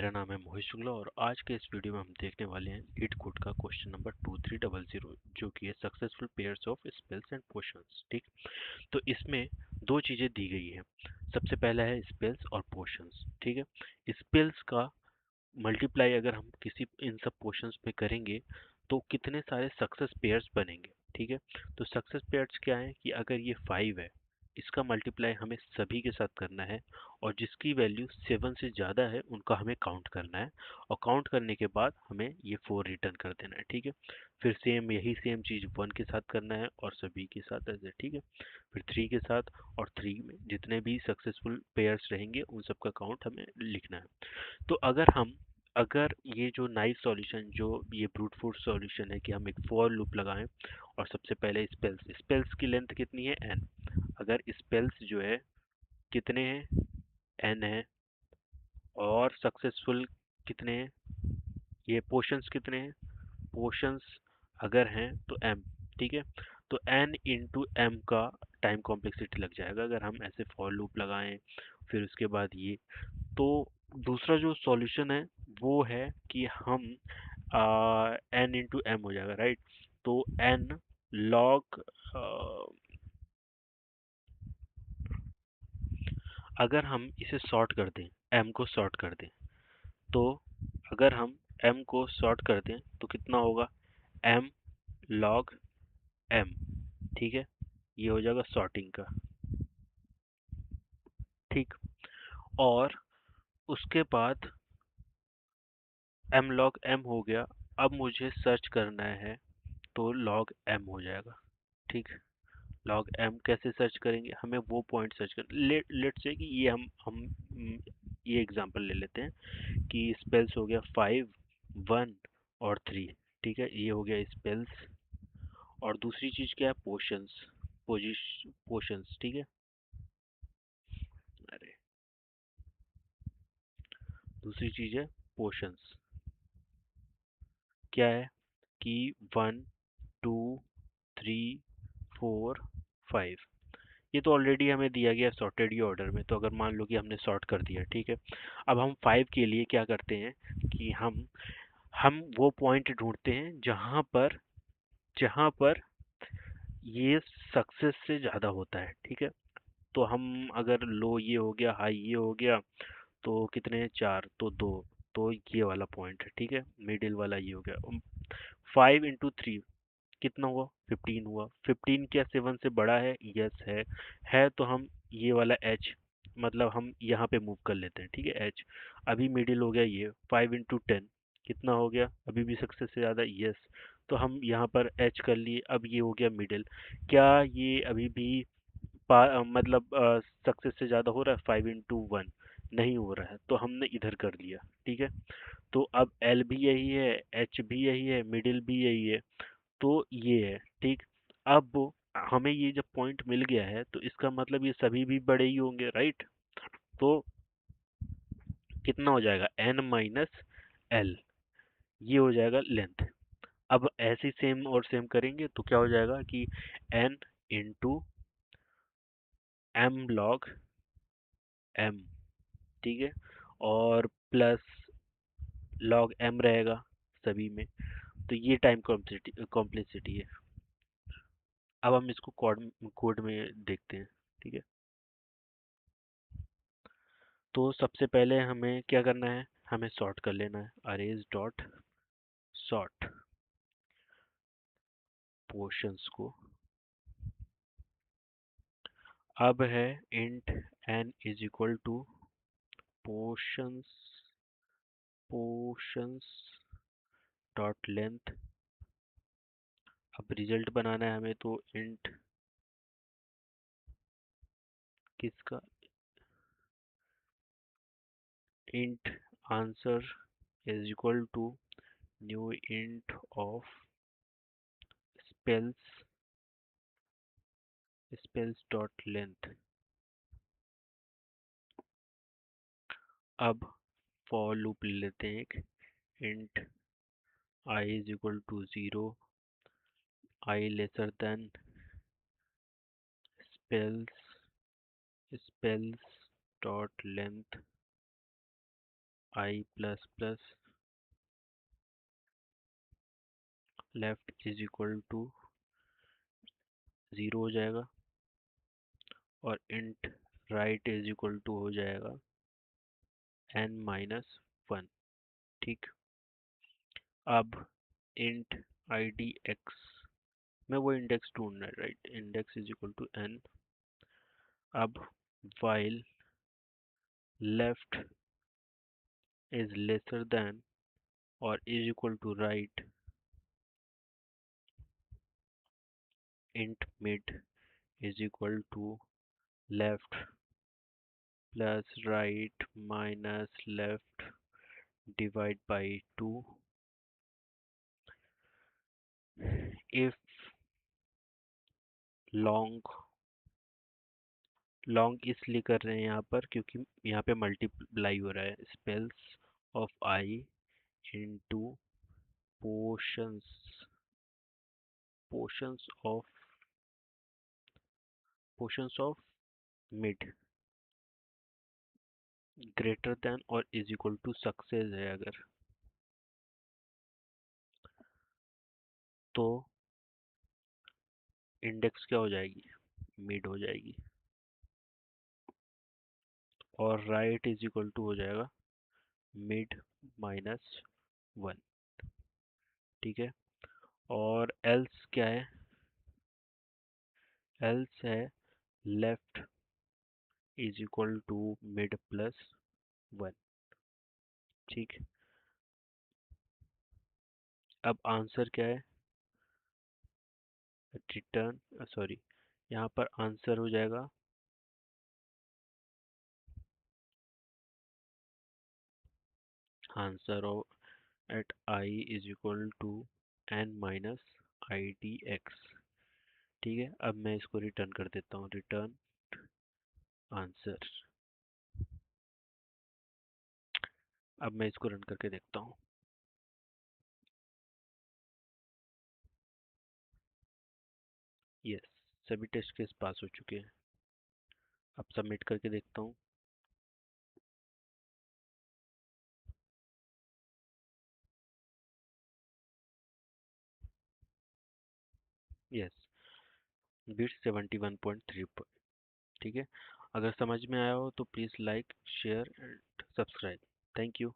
मेरा नाम है मोहित शुक्ला और आज के इस वीडियो में हम देखने वाले हैं ईट कोड का क्वेश्चन नंबर 2300 जो कि है successful pairs of spells and potions. ठीक, तो इसमें दो चीजें दी गई हैं। सबसे पहला है स्पेल्स और पोशंस। ठीक है, स्पेल्स का मल्टीप्लाई अगर हम किसी इन सब पोर्शंस पे करेंगे तो कितने सारे सक्सेस पेयर्स बनेंगे। ठीक है, तो सक्सेस पेयर्स क्या है कि अगर ये 5 है, इसका मल्टीप्लाई हमें सभी के साथ करना है और जिसकी वैल्यू 7 से ज़्यादा है उनका हमें काउंट करना है और काउंट करने के बाद हमें ये 4 रिटर्न कर देना है। ठीक है, फिर यही सेम चीज़ 1 के साथ करना है और सभी के साथ ऐसे। ठीक है, फिर 3 के साथ और 3 में जितने भी सक्सेसफुल पेयर्स रहेंगे उन सब का काउंट हमें लिखना है। तो अगर ये जो नाइस सॉल्यूशन जो ये ब्रूट फोर्स सॉल्यूशन है कि हम एक फॉर लूप लगाएं और सबसे पहले स्पेल्स की लेंथ कितनी है n। अगर स्पेल्स जो है कितने हैं n है और सक्सेसफुल कितने हैं, ये पोर्शंस कितने हैं, पोर्शंस अगर हैं तो m। ठीक है, तो n इंटू m का टाइम कॉम्प्लेक्सिटी लग जाएगा अगर हम ऐसे फॉर लूप लगाएं। फिर उसके बाद ये तो दूसरा जो सॉल्यूशन है वो है कि हम एन इंटू एम हो जाएगा, राइट। तो एन लॉग अगर हम इसे सॉर्ट कर दें, एम को सॉर्ट कर दें, तो अगर हम एम को सॉर्ट कर दें तो कितना होगा, एम लॉग एम। ठीक है, ये हो जाएगा सॉर्टिंग का। ठीक, और उसके बाद एम लॉग एम हो गया। अब मुझे सर्च करना है तो लॉग एम हो जाएगा। ठीक, लॉग एम कैसे सर्च करेंगे, हमें वो पॉइंट सर्च कर लेट से कि ये ये एग्जांपल ले लेते हैं कि स्पेल्स हो गया 5 1 और 3। ठीक है, ये हो गया स्पेल्स और दूसरी चीज क्या है, पोशंस। पोशंस, ठीक है। अरे, दूसरी चीज है पोशंस। क्या है कि 1 2 3 4 5, ये तो ऑलरेडी हमें दिया गया सॉर्टेड ये ऑर्डर में। तो अगर मान लो कि हमने सॉर्ट कर दिया, ठीक है, अब हम 5 के लिए क्या करते हैं कि हम वो पॉइंट ढूंढते हैं जहां पर ये सक्सेस से ज़्यादा होता है। ठीक है, तो हम अगर लो ये हो गया, हाई ये हो गया, तो कितने हैं, 4 तो 2, तो ये वाला पॉइंट है। ठीक है, मिडिल वाला ये हो गया। 5 इंटू 3 कितना हुआ, 15 हुआ। 15 क्या 7 से बड़ा है, यस है तो हम ये वाला एच, मतलब हम यहाँ पे मूव कर लेते हैं। ठीक है, एच अभी मिडिल हो गया। ये 5 इंटू 10 कितना हो गया, अभी भी सक्सेस से ज़्यादा, यस, तो हम यहाँ पर एच कर लिए। अब ये हो गया मिडिल, क्या ये अभी भी मतलब सक्सेस से ज़्यादा हो रहा है, 5 इंटू 1 नहीं हो रहा है, तो हमने इधर कर लिया। ठीक है, तो अब एल भी यही है, एच भी यही है, मिडिल भी यही है, तो ये है। ठीक, अब हमें ये जब पॉइंट मिल गया है तो इसका मतलब ये सभी भी बड़े ही होंगे, राइट। तो कितना हो जाएगा, n माइनस एल, ये हो जाएगा लेंथ। अब ऐसे ही सेम और सेम करेंगे तो क्या हो जाएगा कि n into M log M. ठीक है, और प्लस लॉग एम रहेगा सभी में, तो ये टाइम कॉम्प्लेक्सिटी है। अब हम इसको कोड में देखते हैं। ठीक है, तो सबसे पहले हमें क्या करना है, हमें सॉर्ट कर लेना है, अरेज डॉट सॉर्ट पोर्शंस को। अब है int n is equal to portions portions dot length. अब रिजल्ट बनाना है हमें, तो इंट किसका, int answer is equal to new int of spells spells dot length. अब फॉर लूप ले लेते हैं एक, int I is equal to 0, I lesser than spells spells dot length I plus plus left is equal to 0 हो जाएगा और int right is equal to हो जाएगा n-1। ठीक। अब इंट id x में वो इंडेक्स ढूंढना है, right? Index is equal to n। अब while left is lesser than or is equal to right, int mid is equal to left plus right minus left divide by 2 if long। Long इसलिए कर रहे हैं यहाँ पर क्योंकि यहाँ पे मल्टीप्लाई हो रहा है spells of I into portions portions of portions of mid greater than और इज इक्वल टू सक्सेस है अगर, तो इंडेक्स क्या हो जाएगी? मिड हो जाएगी और राइट इज इक्वल टू हो जाएगा मिड माइनस 1। ठीक है। और एल्स क्या है? एल्स है left is equal to mid plus 1। ठीक। अब आंसर क्या है? रिटर्न सॉरी, यहाँ पर आंसर हो जाएगा answer of at I is equal to n-id x। ठीक है। अब मैं इसको रिटर्न कर देता हूँ, रिटर्न आंसर। अब मैं इसको रन करके देखता हूँ। यस, सभी टेस्ट केस पास हो चुके हैं। अब सबमिट करके देखता हूँ। यस, बीट 71.3 पर। ठीक है। अगर समझ में आया हो तो please like share and subscribe. Thank you.